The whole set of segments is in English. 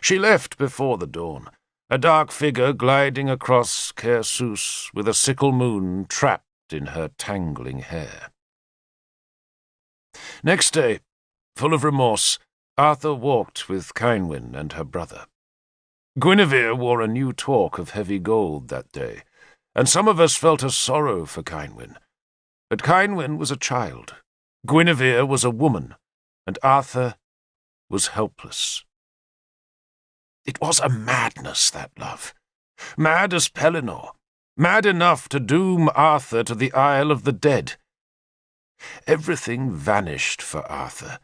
She left before the dawn, a dark figure gliding across Caer Sws with a sickle moon trapped in her tangling hair. Next day, full of remorse, Arthur walked with Ceinwen and her brother. Guinevere wore a new torque of heavy gold that day, and some of us felt a sorrow for Ceinwen. But Ceinwen was a child, Guinevere was a woman, and Arthur was helpless. It was a madness, that love. Mad as Pellinore, mad enough to doom Arthur to the Isle of the Dead. Everything vanished for Arthur.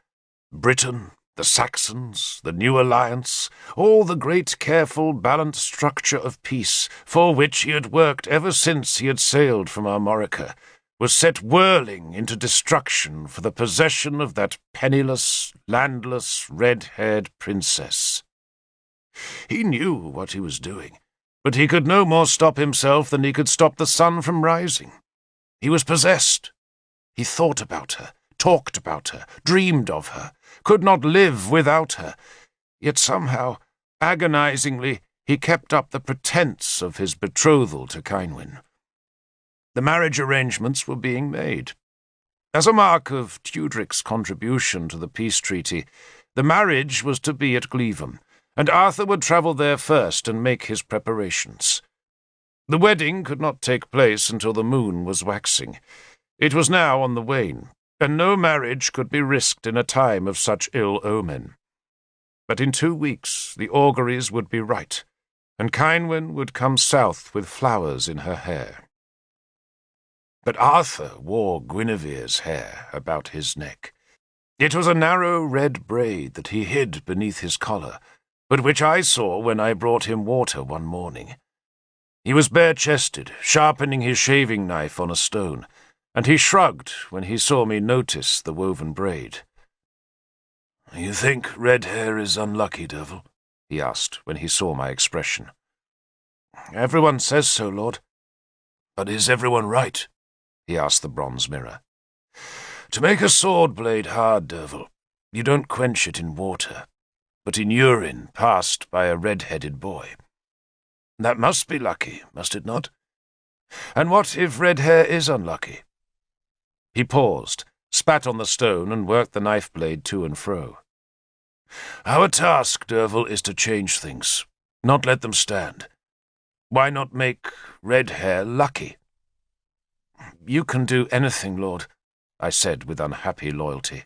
Britain, the Saxons, the new alliance, all the great careful balanced structure of peace for which he had worked ever since he had sailed from Armorica, was set whirling into destruction for the possession of that penniless, landless, red-haired princess. He knew what he was doing, but he could no more stop himself than he could stop the sun from rising. He was possessed. He thought about her, talked about her, dreamed of her, could not live without her, yet somehow, agonizingly, he kept up the pretense of his betrothal to Ceinwen. The marriage arrangements were being made. As a mark of Tudric's contribution to the peace treaty, the marriage was to be at Gleavham, and Arthur would travel there first and make his preparations. The wedding could not take place until the moon was waxing. It was now on the wane, and no marriage could be risked in a time of such ill omen. But in 2 weeks the auguries would be right, and Ceinwen would come south with flowers in her hair. But Arthur wore Guinevere's hair about his neck. It was a narrow red braid that he hid beneath his collar, but which I saw when I brought him water one morning. He was bare-chested, sharpening his shaving knife on a stone, and he shrugged when he saw me notice the woven braid. "You think red hair is unlucky, Derval?" he asked when he saw my expression. "Everyone says so, Lord." "But is everyone right?" he asked the bronze mirror. "To make a sword blade hard, Derval, you don't quench it in water, but in urine passed by a red-headed boy. That must be lucky, must it not? And what if red hair is unlucky?" He paused, spat on the stone, and worked the knife blade to and fro. "Our task, Derval, is to change things, not let them stand. Why not make red hair lucky?" "You can do anything, Lord," I said with unhappy loyalty.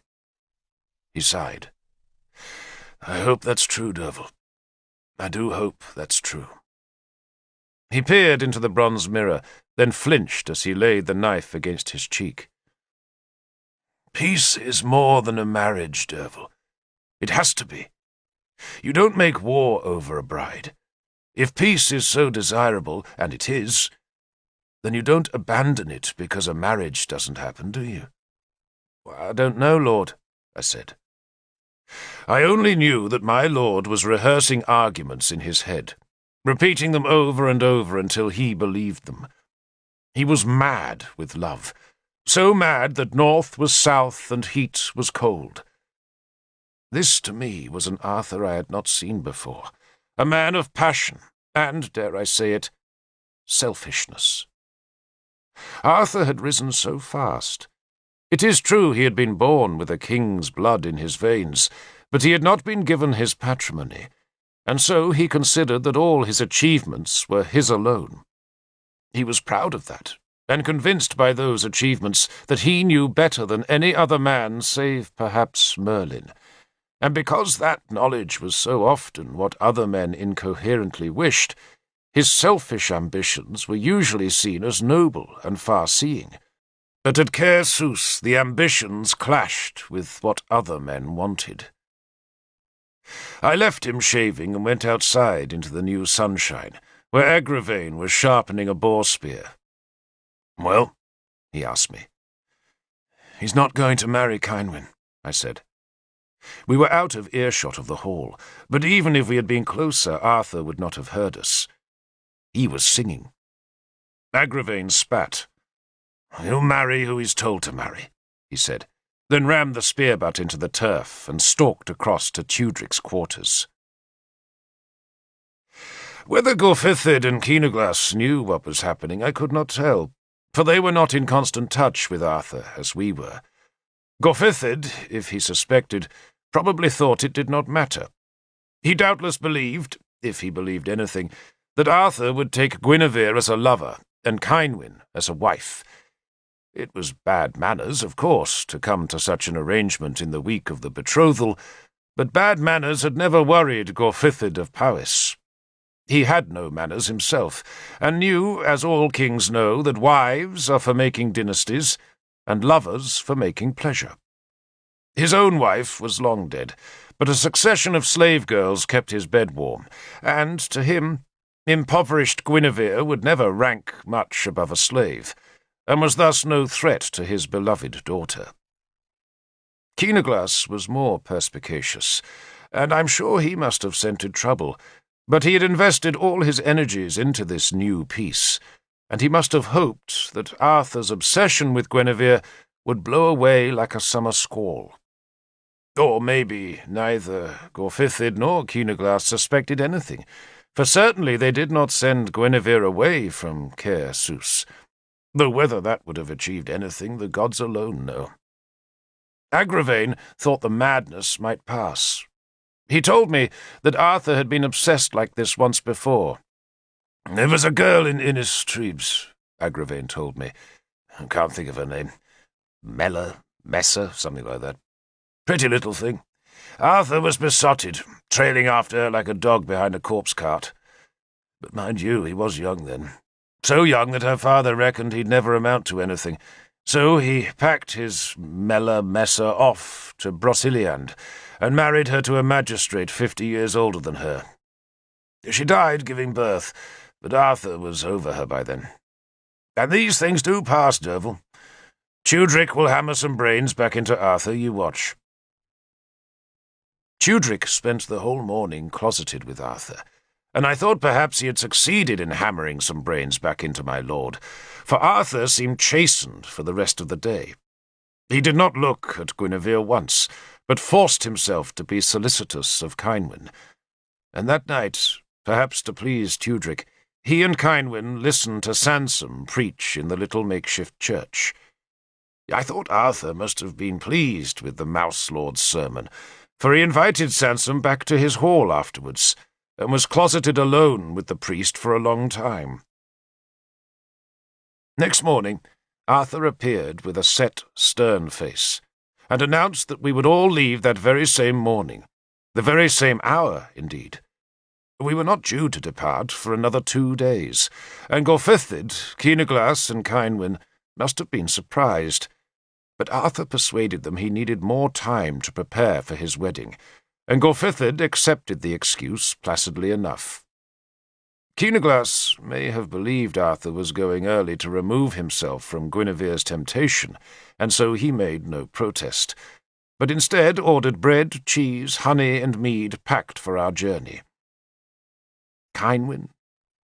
He sighed. "I hope that's true, Derval. I do hope that's true." He peered into the bronze mirror, then flinched as he laid the knife against his cheek. "Peace is more than a marriage, Derval. It has to be. You don't make war over a bride. If peace is so desirable, and it is, then you don't abandon it because a marriage doesn't happen, do you?" "I don't know, Lord," I said. I only knew that my lord was rehearsing arguments in his head, repeating them over and over until he believed them. He was mad with love, so mad that north was south and heat was cold. This, to me, was an Arthur I had not seen before, a man of passion and, dare I say it, selfishness. Arthur had risen so fast. It is true he had been born with a king's blood in his veins, but he had not been given his patrimony, and so he considered that all his achievements were his alone. He was proud of that, and convinced by those achievements that he knew better than any other man save perhaps Merlin, and because that knowledge was so often what other men incoherently wished, his selfish ambitions were usually seen as noble and far-seeing. But at Caer Sws the ambitions clashed with what other men wanted. I left him shaving and went outside into the new sunshine, where Agravain was sharpening a boar spear. "Well?" he asked me. "He's not going to marry Ceinwen," I said. We were out of earshot of the hall, but even if we had been closer, Arthur would not have heard us. He was singing. Agravain spat. "He'll marry who he's told to marry," he said, then rammed the spear butt into the turf and stalked across to Tudric's quarters. Whether Gorfithid and Keenaglas knew what was happening, I could not tell, for they were not in constant touch with Arthur as we were. Gorfithid, if he suspected, probably thought it did not matter. He doubtless believed, if he believed anything, that Arthur would take Guinevere as a lover and Cynwyn as a wife. It was bad manners, of course, to come to such an arrangement in the week of the betrothal, but bad manners had never worried Gorfithid of Powys. He had no manners himself, and knew, as all kings know, that wives are for making dynasties, and lovers for making pleasure. His own wife was long dead, but a succession of slave girls kept his bed warm, and, to him, impoverished Guinevere would never rank much above a slave, and was thus no threat to his beloved daughter. Keenaglas was more perspicacious, and I'm sure he must have scented trouble, but he had invested all his energies into this new peace, and he must have hoped that Arthur's obsession with Guinevere would blow away like a summer squall. Or maybe neither Gorfithid nor Keenaglas suspected anything, for certainly they did not send Guinevere away from Caer Sws, though whether that would have achieved anything the gods alone know. Agravain thought the madness might pass. He told me that Arthur had been obsessed like this once before. "There was a girl in Innis Trebes," Agravain told me. I can't think of her name. Messa, something like that. Pretty little thing. Arthur was besotted, trailing after her like a dog behind a corpse cart. But mind you, he was young then. So young that her father reckoned he'd never amount to anything. So he packed his Messa off to Brociliande, and married her to a magistrate 50 years older than her. She died giving birth, but Arthur was over her by then. And these things do pass, Derval. Tudric will hammer some brains back into Arthur, you watch. Tudric spent the whole morning closeted with Arthur, and I thought perhaps he had succeeded in hammering some brains back into my lord, for Arthur seemed chastened for the rest of the day. He did not look at Guinevere once, but forced himself to be solicitous of Cynwyn. And that night, perhaps to please Tudric, he and Cynwyn listened to Sansom preach in the little makeshift church. I thought Arthur must have been pleased with the Mouse Lord's sermon, for he invited Sansom back to his hall afterwards, and was closeted alone with the priest for a long time. Next morning, Arthur appeared with a set, stern face, and announced that we would all leave that very same morning, the very same hour, indeed. We were not due to depart for another 2 days, and Gorfithid, Keenaglas, and Cynwyn must have been surprised. But Arthur persuaded them he needed more time to prepare for his wedding, and Gorfithid accepted the excuse placidly enough. Keenaglas may have believed Arthur was going early to remove himself from Guinevere's temptation, and so he made no protest, but instead ordered bread, cheese, honey, and mead packed for our journey. Cynwyn,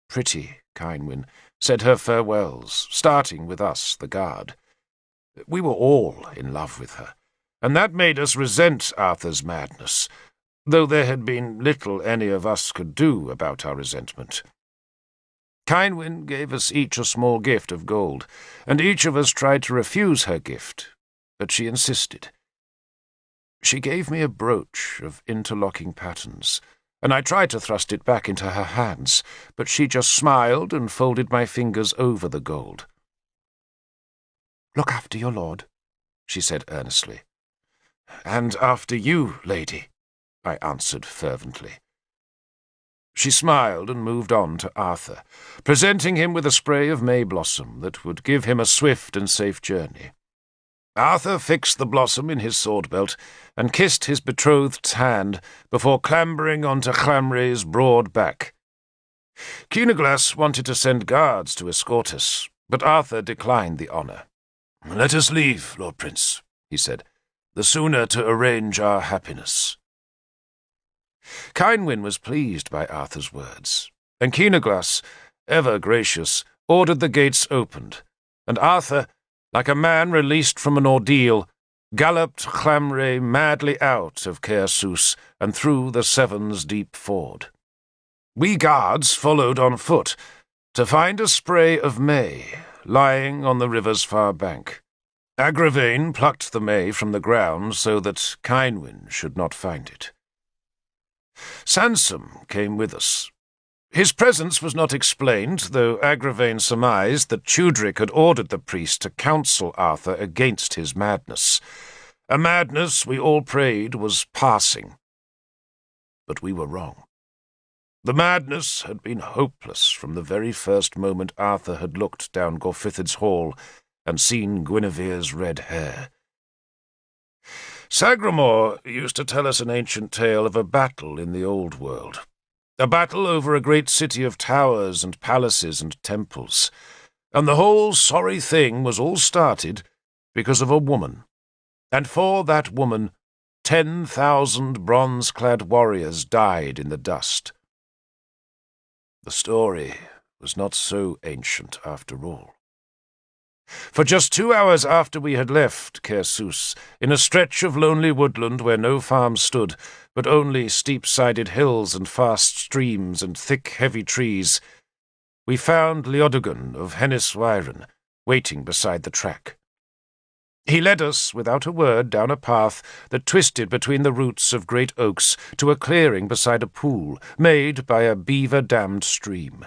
pretty Cynwyn, said her farewells, starting with us, the guard. We were all in love with her, and that made us resent Arthur's madness, though there had been little any of us could do about our resentment. Cynwyn gave us each a small gift of gold, and each of us tried to refuse her gift, but she insisted. She gave me a brooch of interlocking patterns, and I tried to thrust it back into her hands, but she just smiled and folded my fingers over the gold. "Look after your lord," she said earnestly. "And after you, lady," I answered fervently. She smiled and moved on to Arthur, presenting him with a spray of May blossom that would give him a swift and safe journey. Arthur fixed the blossom in his sword-belt and kissed his betrothed's hand before clambering onto Llanray's broad back. Keenaglas wanted to send guards to escort us, but Arthur declined the honour. "Let us leave, Lord Prince," he said, "the sooner to arrange our happiness." Cynwyn was pleased by Arthur's words, and Keenaglas, ever gracious, ordered the gates opened, and Arthur, like a man released from an ordeal, galloped Llanray madly out of Caer Sws and through the Severn's deep ford. We guards followed on foot to find a spray of may lying on the river's far bank. Agravain plucked the may from the ground so that Kynwyn should not find it. Sansom came with us. His presence was not explained, though Agravain surmised that Tudric had ordered the priest to counsel Arthur against his madness, a madness we all prayed was passing. But we were wrong. The madness had been hopeless from the very first moment Arthur had looked down Gorfithid's hall and seen Guinevere's red hair. Sagramore used to tell us an ancient tale of a battle in the old world. A battle over a great city of towers and palaces and temples. And the whole sorry thing was all started because of a woman. And for that woman, 10,000 bronze-clad warriors died in the dust. The story was not so ancient after all. For just 2 hours after we had left Kersus, in a stretch of lonely woodland where no farm stood, but only steep-sided hills and fast streams and thick, heavy trees, we found Leodegan of Henniswyren waiting beside the track. He led us, without a word, down a path that twisted between the roots of great oaks to a clearing beside a pool, made by a beaver-dammed stream.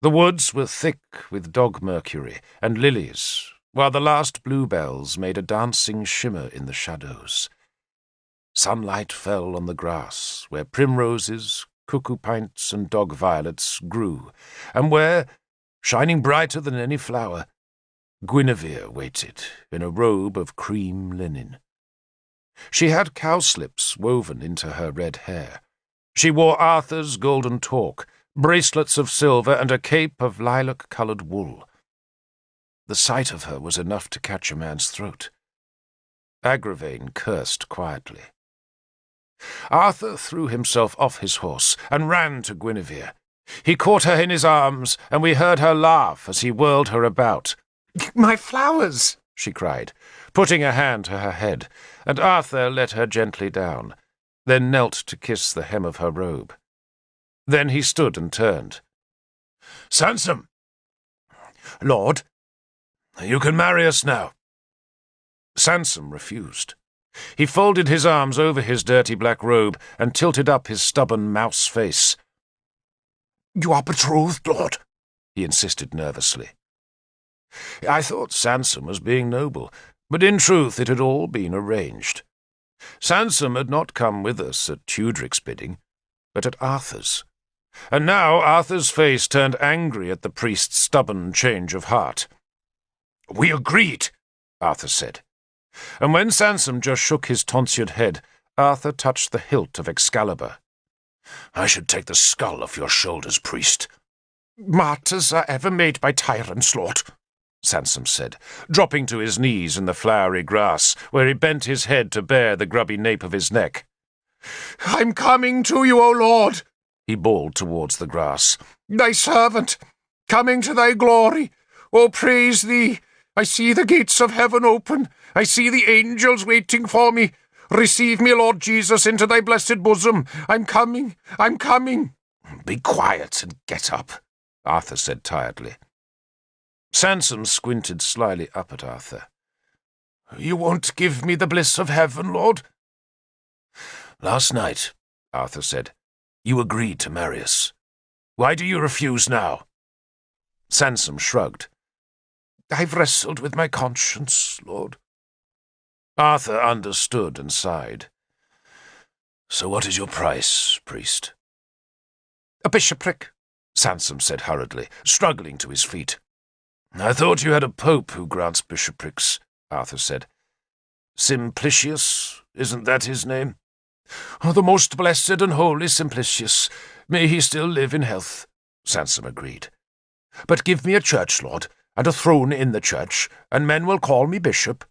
The woods were thick with dog-mercury and lilies, while the last bluebells made a dancing shimmer in the shadows. Sunlight fell on the grass, where primroses, cuckoo-pints, and dog-violets grew, and where, shining brighter than any flower, Guinevere waited in a robe of cream linen. She had cowslips woven into her red hair. She wore Arthur's golden torque, bracelets of silver, and a cape of lilac-coloured wool. The sight of her was enough to catch a man's throat. Agravain cursed quietly. Arthur threw himself off his horse and ran to Guinevere. He caught her in his arms, and we heard her laugh as he whirled her about. "My flowers!" she cried, putting a hand to her head, and Arthur let her gently down, then knelt to kiss the hem of her robe. Then he stood and turned. "Sansom! Lord, you can marry us now." Sansom refused. He folded his arms over his dirty black robe and tilted up his stubborn mouse face. "You are betrothed, Lord," he insisted nervously. I thought Sansom was being noble, but in truth it had all been arranged. Sansom had not come with us at Tudric's bidding, but at Arthur's. And now Arthur's face turned angry at the priest's stubborn change of heart. "We agreed," Arthur said. And when Sansom just shook his tonsured head, Arthur touched the hilt of Excalibur. "I should take the skull off your shoulders, priest." "Martyrs are ever made by tyrants, Lord," Sansom said, dropping to his knees in the flowery grass, where he bent his head to bare the grubby nape of his neck. "I'm coming to you, O Lord," he bawled towards the grass. "Thy servant, coming to thy glory. O praise thee! I see the gates of heaven open. I see the angels waiting for me. Receive me, Lord Jesus, into thy blessed bosom. I'm coming, I'm coming." "Be quiet and get up," Arthur said tiredly. Sansom squinted slyly up at Arthur. "You won't give me the bliss of heaven, Lord?" "Last night," Arthur said, "you agreed to marry us. Why do you refuse now?" Sansom shrugged. "I've wrestled with my conscience, Lord." Arthur understood and sighed. "So what is your price, priest?" "A bishopric," Sansom said hurriedly, struggling to his feet. "I thought you had a pope who grants bishoprics," Arthur said. "Simplicius, isn't that his name?" "The most blessed and holy Simplicius. May he still live in health," Sansom agreed. "But give me a church, Lord, and a throne in the church, and men will call me bishop."